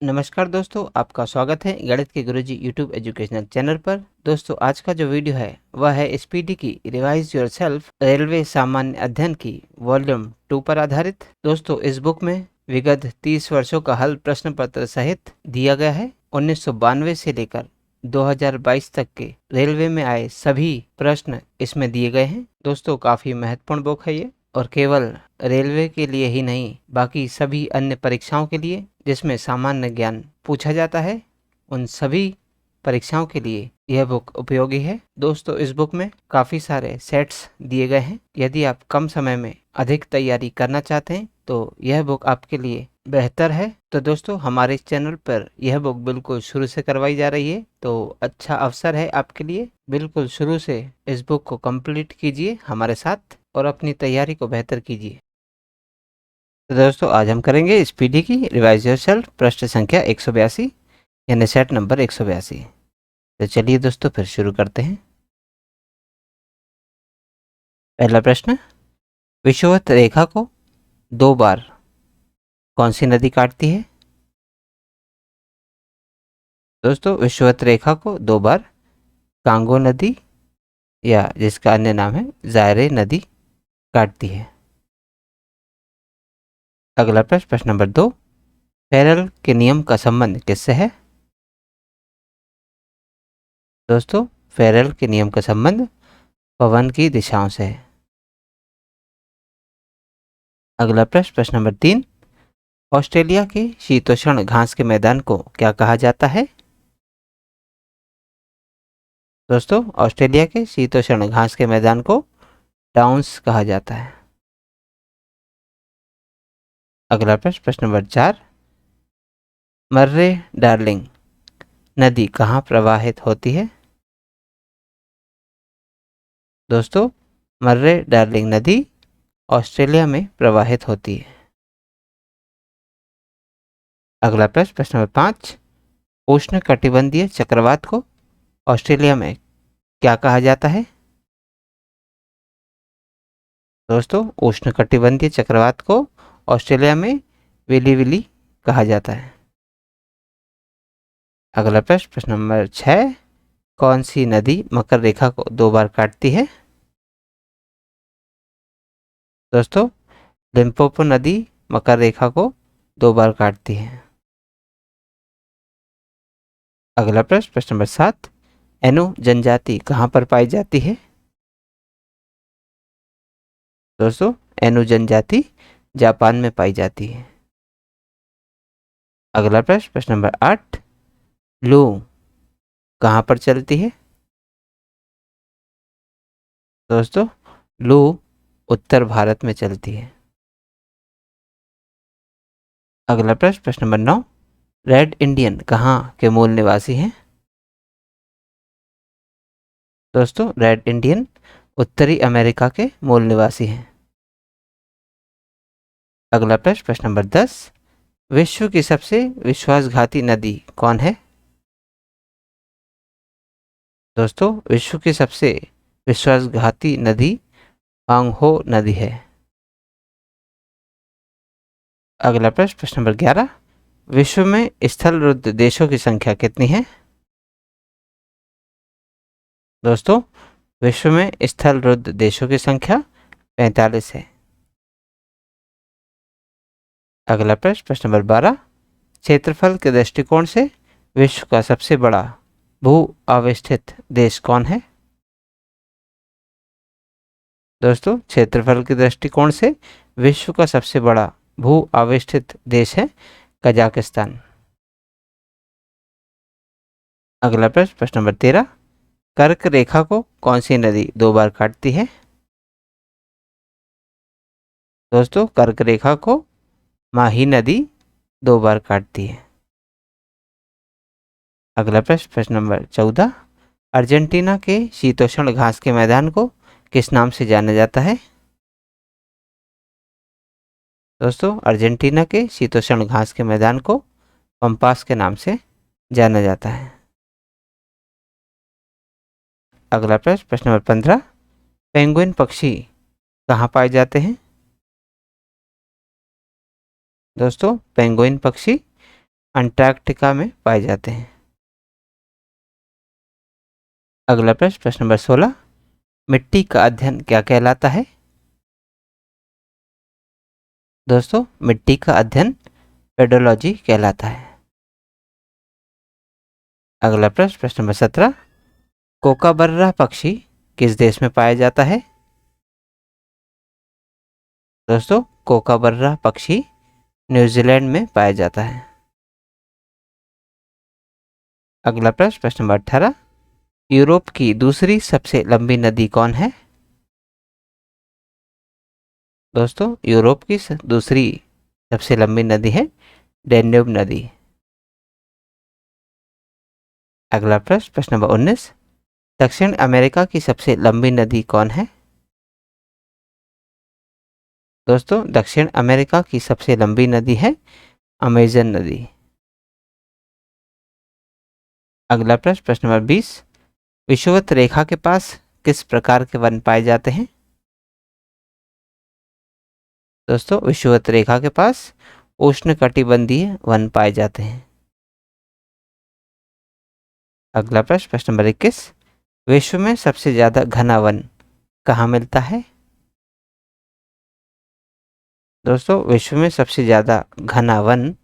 नमस्कार दोस्तों, आपका स्वागत है गणित के गुरुजी यूट्यूब एजुकेशनल चैनल पर। दोस्तों, आज का जो वीडियो है वह है स्पीडी की रिवाइज योरसेल्फ रेलवे सामान्य अध्ययन की वॉल्यूम 2 पर आधारित। दोस्तों, इस बुक में विगत 30 वर्षों का हल प्रश्न पत्र सहित दिया गया है। 1992 से लेकर 2022 तक के रेलवे में आए सभी प्रश्न इसमें दिए गए हैं। दोस्तों, काफी महत्वपूर्ण बुक है ये, और केवल रेलवे के लिए ही नहीं, बाकी सभी अन्य परीक्षाओं के लिए जिसमें सामान्य ज्ञान पूछा जाता है, उन सभी परीक्षाओं के लिए यह बुक उपयोगी है। दोस्तों, इस बुक में काफ़ी सारे सेट्स दिए गए हैं। यदि आप कम समय में अधिक तैयारी करना चाहते हैं तो यह बुक आपके लिए बेहतर है। तो दोस्तों, हमारे इस चैनल पर यह बुक बिल्कुल शुरू से करवाई जा रही है, तो अच्छा अवसर है आपके लिए। बिल्कुल शुरू से इस बुक को कंप्लीट कीजिए हमारे साथ और अपनी तैयारी को बेहतर कीजिए। तो दोस्तों, आज हम करेंगे स्पीडी की रिवाइज योरसेल्फ प्रश्न संख्या 182, यानी सेट नंबर 182। तो चलिए दोस्तों, फिर शुरू करते हैं। पहला प्रश्न, विषुवत रेखा को 2 बार कौन सी नदी काटती है? दोस्तों, विषुवत रेखा को 2 बार कांगो नदी, या जिसका अन्य नाम है जायरे नदी, काटती है। अगला प्रश्न, प्रश्न नंबर 2, फेरेल के नियम का संबंध किससे है? दोस्तों, फेरेल के नियम का संबंध पवन की दिशाओं से है। अगला प्रश्न, प्रश्न नंबर 3, ऑस्ट्रेलिया के शीतोष्ण घास के मैदान को क्या कहा जाता है? दोस्तों, ऑस्ट्रेलिया के शीतोष्ण घास के मैदान को डाउन्स कहा जाता है। अगला प्रश्न, प्रश्न नंबर 4, मर्रे डार्लिंग नदी कहाँ प्रवाहित होती है? दोस्तों, मर्रे डार्लिंग नदी ऑस्ट्रेलिया में प्रवाहित होती है। अगला प्रश्न, प्रश्न नंबर 5, उष्णकटिबंधीय चक्रवात को ऑस्ट्रेलिया में क्या कहा जाता है? दोस्तों, उष्णकटिबंधीय चक्रवात को ऑस्ट्रेलिया में विली विली कहा जाता है। अगला प्रश्न, प्रश्न नंबर 6, कौन सी नदी मकर रेखा को 2 बार काटती है? दोस्तों, लिम्पोपो नदी मकर रेखा को 2 बार काटती है। अगला प्रश्न, प्रश्न नंबर 7, एनु जनजाति कहाँ पर पाई जाती है? दोस्तों, एनु जनजाति जापान में पाई जाती है। अगला प्रश्न, प्रश्न नंबर 8, लू कहाँ पर चलती है? दोस्तों, लू उत्तर भारत में चलती है। अगला प्रश्न, प्रश्न नंबर 9, रेड इंडियन कहाँ के मूल निवासी हैं? दोस्तों, रेड इंडियन उत्तरी अमेरिका के मूल निवासी हैं। अगला प्रश्न, प्रश्न नंबर 10, विश्व की सबसे विश्वासघाती नदी कौन है? दोस्तों, विश्व की सबसे विश्वासघाती नदी आंगहो नदी है। अगला प्रश्न, प्रश्न नंबर 11, विश्व में स्थलरुद्ध देशों की संख्या कितनी है? दोस्तों, विश्व में स्थलरुद्ध देशों की संख्या 45 है। अगला प्रश्न, प्रश्न नंबर 12, क्षेत्रफल के दृष्टिकोण से विश्व का सबसे बड़ा भू अवस्थित देश कौन है? दोस्तों, क्षेत्रफल के दृष्टिकोण से विश्व का सबसे बड़ा भू अवस्थित देश है कजाकिस्तान। अगला प्रश्न, प्रश्न नंबर 13, कर्क रेखा को कौन सी नदी 2 बार काटती है? दोस्तों, कर्क रेखा को माही नदी 2 बार काटती है। अगला प्रश्न, प्रश्न नंबर 14, अर्जेंटीना के शीतोष्ण घास के मैदान को किस नाम से जाना जाता है? दोस्तों, अर्जेंटीना के शीतोष्ण घास के मैदान को पंपास के नाम से जाना जाता है। अगला प्रश्न, प्रश्न नंबर 15, पेंगुइन पक्षी कहाँ पाए जाते हैं? दोस्तों, पेंगुइन पक्षी अंटार्कटिका में पाए जाते हैं। अगला प्रश्न, प्रश्न नंबर 16, मिट्टी का अध्ययन क्या कहलाता है? दोस्तों, मिट्टी का अध्ययन पेडोलॉजी कहलाता है। अगला प्रश्न, प्रश्न नंबर 17, कोकाबर्रा पक्षी किस देश में पाया जाता है? दोस्तों, कोकाबर्रा पक्षी न्यूजीलैंड में पाया जाता है। अगला प्रश्न, प्रश्न नंबर 18, यूरोप की दूसरी सबसे लंबी नदी कौन है? दोस्तों, यूरोप की दूसरी सबसे लंबी नदी है डैन्यूब नदी। अगला प्रश्न, प्रश्न नंबर 19, दक्षिण अमेरिका की सबसे लंबी नदी कौन है? दोस्तों, दक्षिण अमेरिका की सबसे लंबी नदी है अमेजन नदी। अगला प्रश्न, प्रश्न नंबर 20, विषुवत रेखा के पास किस प्रकार के वन पाए जाते हैं? दोस्तों, विषुवत रेखा के पास उष्णकटिबंधीय वन पाए जाते हैं। अगला प्रश्न, प्रश्न नंबर 21, विश्व में सबसे ज्यादा घना वन कहाँ मिलता है? दोस्तों, विश्व में सबसे ज्यादा घना वन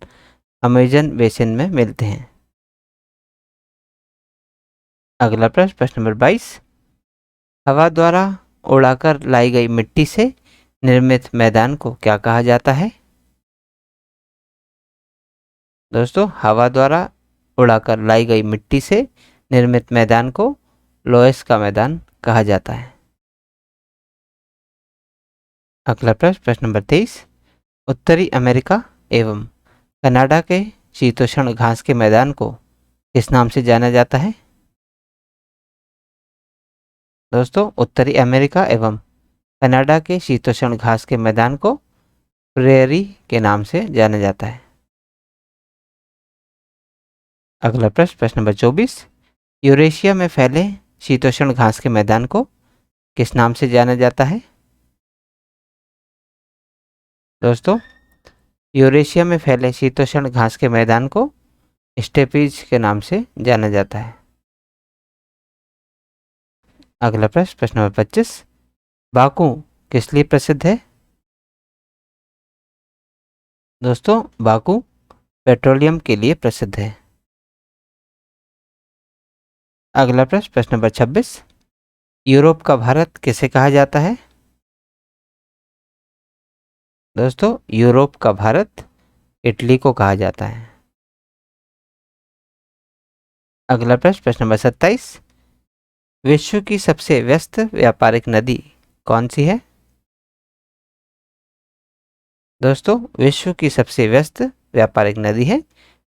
अमेजन बेसिन में मिलते हैं। अगला प्रश्न, प्रश्न नंबर 22, हवा द्वारा उड़ाकर लाई गई मिट्टी से निर्मित मैदान को क्या कहा जाता है? दोस्तों, हवा द्वारा उड़ाकर लाई गई मिट्टी से निर्मित मैदान को लोएस का मैदान कहा जाता है। अगला प्रश्न, प्रश्न नंबर 23, उत्तरी अमेरिका एवं कनाडा के शीतोष्ण घास के मैदान को किस नाम से जाना जाता है? दोस्तों, उत्तरी अमेरिका एवं कनाडा के शीतोष्ण घास के मैदान को प्रेरी के नाम से जाना जाता है। अगला प्रश्न, प्रश्न नंबर 24, यूरेशिया में फैले शीतोष्ण घास के मैदान को किस नाम से जाना जाता है? दोस्तों, यूरेशिया में फैले शीतोष्ण घास के मैदान को स्टेपीज के नाम से जाना जाता है। अगला प्रश्न, प्रश्न नंबर 25, बाकू किस लिए प्रसिद्ध है? दोस्तों, बाकू पेट्रोलियम के लिए प्रसिद्ध है। अगला प्रश्न, प्रश्न नंबर 26, यूरोप का भारत किसे कहा जाता है? दोस्तों, यूरोप का भारत इटली को कहा जाता है। अगला प्रश्न, प्रश्न नंबर 27, विश्व की सबसे व्यस्त व्यापारिक नदी कौन सी है? दोस्तों, विश्व की सबसे व्यस्त व्यापारिक नदी है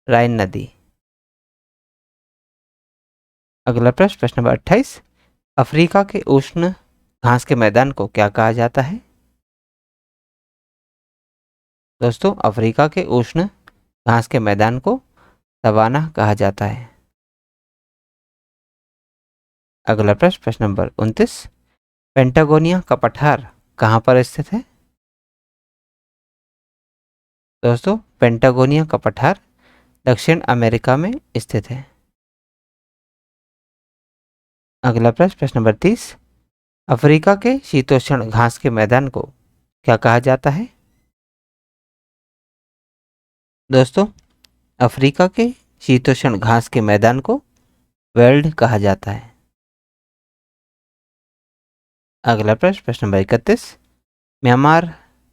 राइन नदी। अगला प्रश्न, प्रश्न नंबर 28, अफ्रीका के उष्ण घास के मैदान को क्या कहा जाता है? दोस्तों, अफ्रीका के उष्ण घास के मैदान को सवाना कहा जाता है। अगला प्रश्न, प्रश्न नंबर 29, पेंटागोनिया का पठार कहाँ पर स्थित है? दोस्तों, पेंटागोनिया का पठार दक्षिण अमेरिका में स्थित है। अगला प्रश्न, प्रश्न नंबर 30, अफ्रीका के शीतोष्ण घास के मैदान को क्या कहा जाता है? दोस्तों, अफ्रीका के शीतोष्ण घास के मैदान को वेल्ड कहा जाता है। अगला प्रश्न, प्रश्न नंबर 31, म्यांमार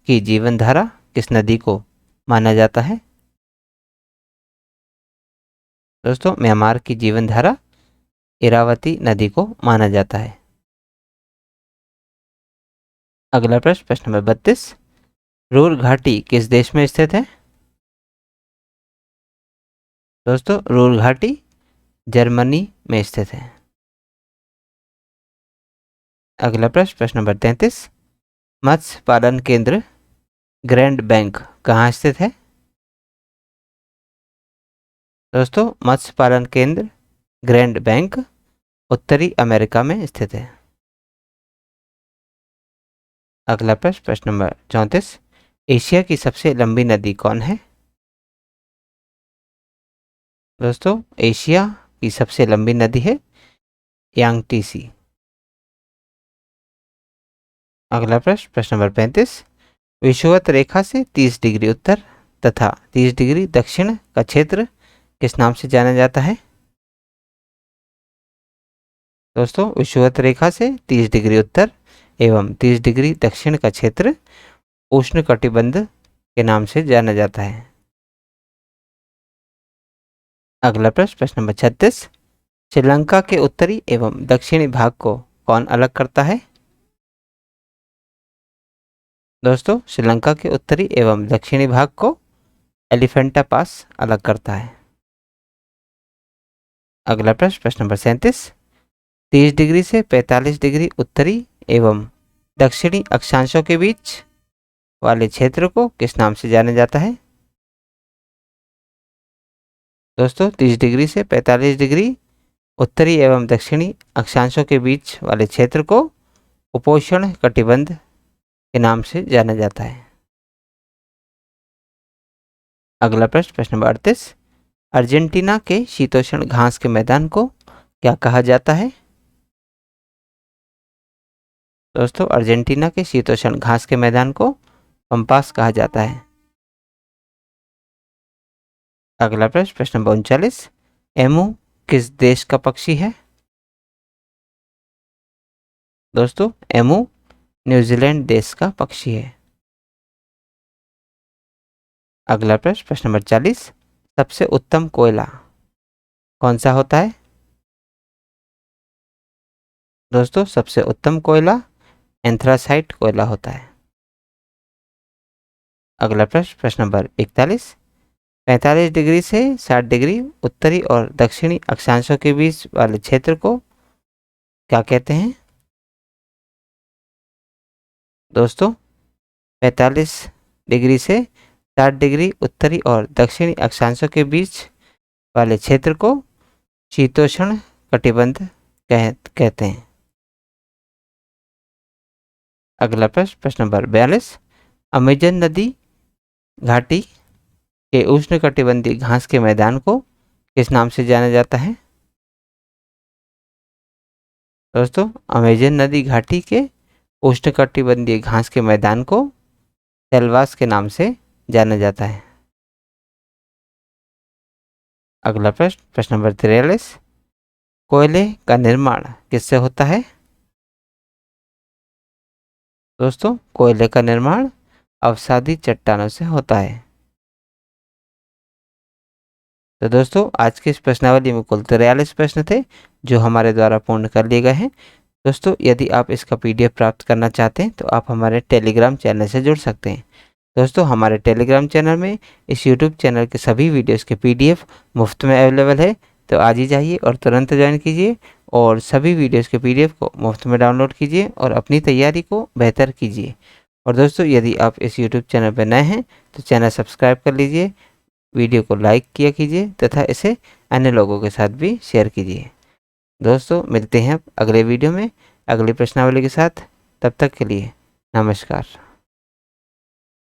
की जीवन धारा किस नदी को माना जाता है? दोस्तों, म्यांमार की जीवन धारा इरावती नदी को माना जाता है। अगला प्रश्न, प्रश्न नंबर 32, रूर घाटी किस देश में स्थित है? दोस्तों, रूर घाटी जर्मनी में स्थित है। अगला प्रश्न, प्रश्न नंबर 33, मत्स्य पालन केंद्र ग्रैंड बैंक कहाँ स्थित है? दोस्तों, मत्स्य पालन केंद्र ग्रैंड बैंक उत्तरी अमेरिका में स्थित है। अगला प्रश्न, प्रश्न नंबर 34, एशिया की सबसे लंबी नदी कौन है? दोस्तों एशिया की सबसे लंबी नदी है यांगटीसी। अगला प्रश्न, प्रश्न नंबर 35, विषुवत रेखा से 30 डिग्री उत्तर तथा 30 डिग्री दक्षिण का क्षेत्र किस नाम से जाना जाता है? दोस्तों विषुवत रेखा से 30 डिग्री उत्तर एवं 30 डिग्री दक्षिण का क्षेत्र उष्णकटिबंध के नाम से जाना जाता है। अगला प्रश्न, प्रश्न नंबर 36, श्रीलंका के उत्तरी एवं दक्षिणी भाग को कौन अलग करता है? दोस्तों श्रीलंका के उत्तरी एवं दक्षिणी भाग को एलिफेंटा पास अलग करता है। अगला प्रश्न, प्रश्न नंबर 37, 30 डिग्री से 45 डिग्री उत्तरी एवं दक्षिणी अक्षांशों के बीच वाले क्षेत्र को किस नाम से जाना जाता है? दोस्तों 30 डिग्री से 45 डिग्री उत्तरी एवं दक्षिणी अक्षांशों के बीच वाले क्षेत्र को उपोष्ण कटिबंध के नाम से जाना जाता है। अगला प्रश्न, प्रश्न नंबर 38, अर्जेंटीना के शीतोष्ण घास के मैदान को क्या कहा जाता है? दोस्तों अर्जेंटीना के शीतोष्ण घास के मैदान को पंपास कहा जाता है। अगला प्रश्न, प्रश्न नंबर 39, एमू किस देश का पक्षी है? दोस्तों एमू न्यूजीलैंड देश का पक्षी है। अगला प्रश्न, प्रश्न नंबर 40, सबसे उत्तम कोयला कौन सा होता है? दोस्तों सबसे उत्तम कोयला एंथ्रासाइट कोयला होता है। अगला प्रश्न, प्रश्न नंबर 41, 45 डिग्री से 60 डिग्री उत्तरी और दक्षिणी अक्षांशों के बीच वाले क्षेत्र को क्या कहते हैं? दोस्तों 45 डिग्री से 60 डिग्री उत्तरी और दक्षिणी अक्षांशों के बीच वाले क्षेत्र को शीतोष्ण कटिबंध कहते हैं। अगला प्रश्न, प्रश्न नंबर 42, अमेजन नदी घाटी के उष्णकटिबंधीय घास के मैदान को किस नाम से जाना जाता है? दोस्तों अमेजन नदी घाटी के उष्णकटिबंधीय घास के मैदान को सेल्वास के नाम से जाना जाता है। अगला प्रश्न, प्रश्न नंबर 43, कोयले का निर्माण किससे होता है? दोस्तों कोयले का निर्माण अवसादी चट्टानों से होता है। तो दोस्तों आज की इस प्रश्नावली में कुल 43 प्रश्न थे जो हमारे द्वारा पूर्ण कर लिए गए हैं। दोस्तों यदि आप इसका PDF प्राप्त करना चाहते हैं तो आप हमारे टेलीग्राम चैनल से जुड़ सकते हैं। दोस्तों हमारे टेलीग्राम चैनल में इस YouTube चैनल के सभी वीडियोस के PDF मुफ्त में अवेलेबल है, तो आज ही जाइए और तुरंत ज्वाइन कीजिए और सभी वीडियोस के PDF को मुफ्त में डाउनलोड कीजिए और अपनी तैयारी को बेहतर कीजिए। और दोस्तों यदि आप इस YouTube चैनल पर नए हैं तो चैनल सब्सक्राइब कर लीजिए, वीडियो को लाइक किया कीजिए तथा इसे अन्य लोगों के साथ भी शेयर कीजिए। दोस्तों मिलते हैं अगले वीडियो में अगली प्रश्नावली के साथ, तब तक के लिए नमस्कार।